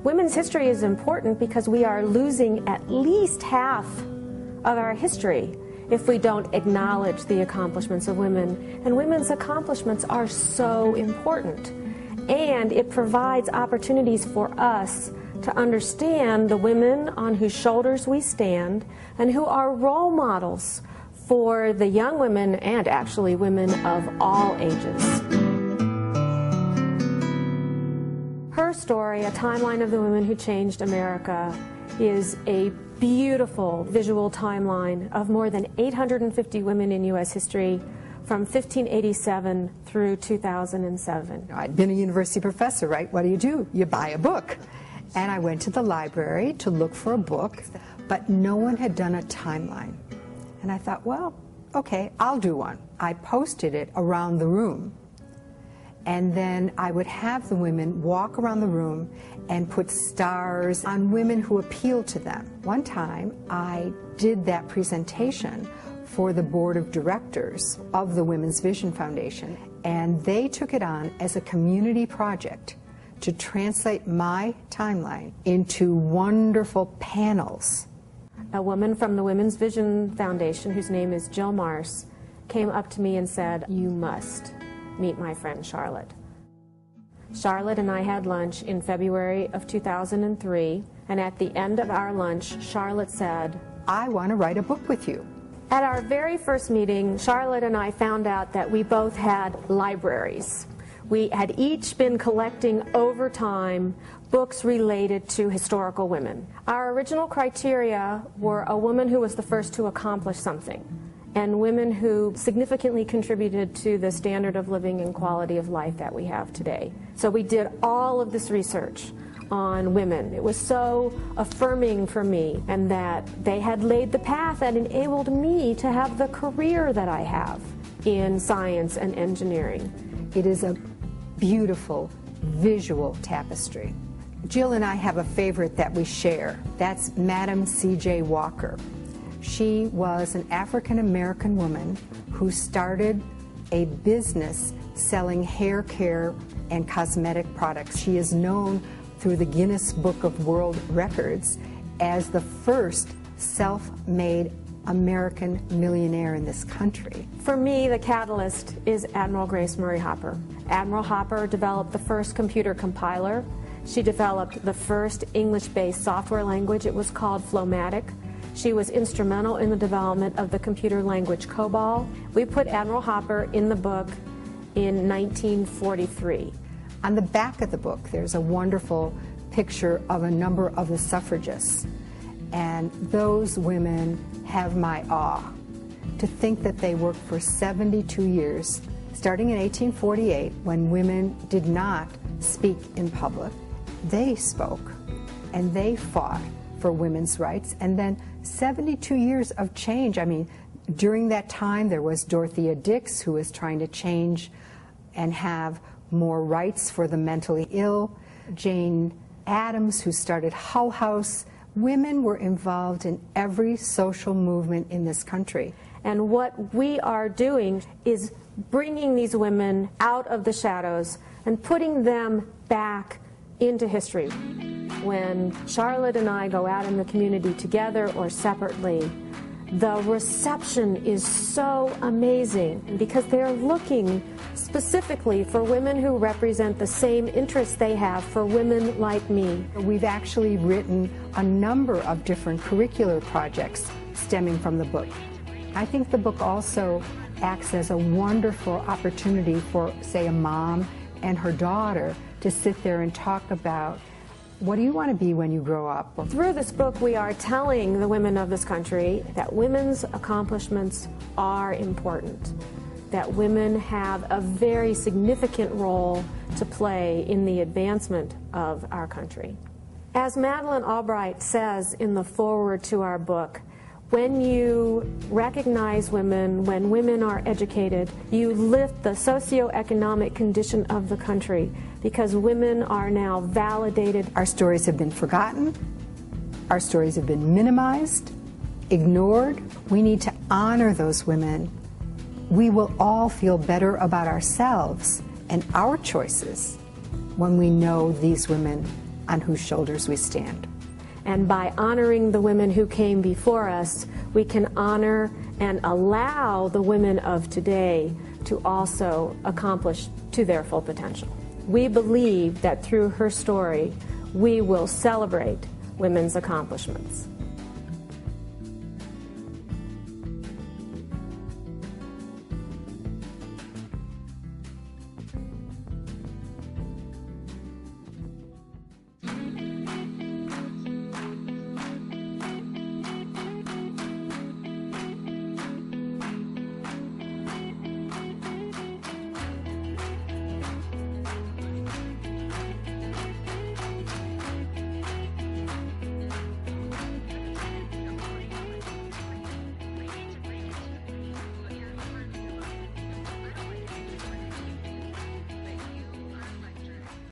Women's history is important because we are losing at least half of our history if we don't acknowledge the accomplishments of women. And women's accomplishments are so important. And it provides opportunities for us to understand the women on whose shoulders we stand and who are role models for the young women and actually women of all ages. Her story, A Timeline of the Women Who Changed America, is a beautiful visual timeline of more than 850 women in U.S. history from 1587 through 2007. I'd been a university professor, right? What do? You buy a book. And I went to the library to look for a book, but no one had done a timeline. And I thought, well, okay, I'll do one. I posted it around the room. And then I would have the women walk around the room and put stars on women who appealed to them. One time, I did that presentation for the board of directors of the Women's Vision Foundation, and they took it on as a community project to translate my timeline into wonderful panels. A woman from the Women's Vision Foundation, whose name is Jill Marce, came up to me and said, "You must meet my friend Charlotte." Charlotte and I had lunch in February of 2003, and at the end of our lunch, Charlotte said, "I want to write a book with you." At our very first meeting, Charlotte and I found out that we both had libraries. We had each been collecting over time books related to historical women. Our original criteria were a woman who was the first to accomplish something, and women who significantly contributed to the standard of living and quality of life that we have today. So we did all of this research on women. It was so affirming for me, and that they had laid the path that enabled me to have the career that I have in science and engineering. It is a beautiful visual tapestry. Jill and I have a favorite that we share. That's Madam C.J. Walker. She was an African-American woman who started a business selling hair care and cosmetic products. She is known through the Guinness Book of World Records as the first self-made American millionaire in this country. For me, the catalyst is Admiral Grace Murray Hopper. Admiral Hopper developed the first computer compiler. She developed the first English-based software language. It was called Flowmatic. She was instrumental in the development of the computer language COBOL. We put Admiral Hopper in the book in 1943. On the back of the book, there's a wonderful picture of a number of the suffragists. And those women have my awe. To think that they worked for 72 years, starting in 1848, when women did not speak in public. They spoke, and they fought for women's rights, and then 72 years of change. I mean, during that time, there was Dorothea Dix, who was trying to change and have more rights for the mentally ill. Jane Addams, who started Hull House. Women were involved in every social movement in this country. And what we are doing is bringing these women out of the shadows and putting them back into history. When Charlotte and I go out in the community together or separately, the reception is so amazing because they're looking specifically for women who represent the same interests they have for women like me. We've actually written a number of different curricular projects stemming from the book. I think the book also acts as a wonderful opportunity for, say, a mom and her daughter to sit there and talk about, what do you want to be when you grow up? Through this book, we are telling the women of this country that women's accomplishments are important, that women have a very significant role to play in the advancement of our country. As Madeleine Albright says in the foreword to our book, when you recognize women, when women are educated, you lift the socioeconomic condition of the country because women are now validated. Our stories have been forgotten. Our stories have been minimized, ignored. We need to honor those women. We will all feel better about ourselves and our choices when we know these women on whose shoulders we stand. And by honoring the women who came before us, we can honor and allow the women of today to also accomplish to their full potential. We believe that through her story, we will celebrate women's accomplishments.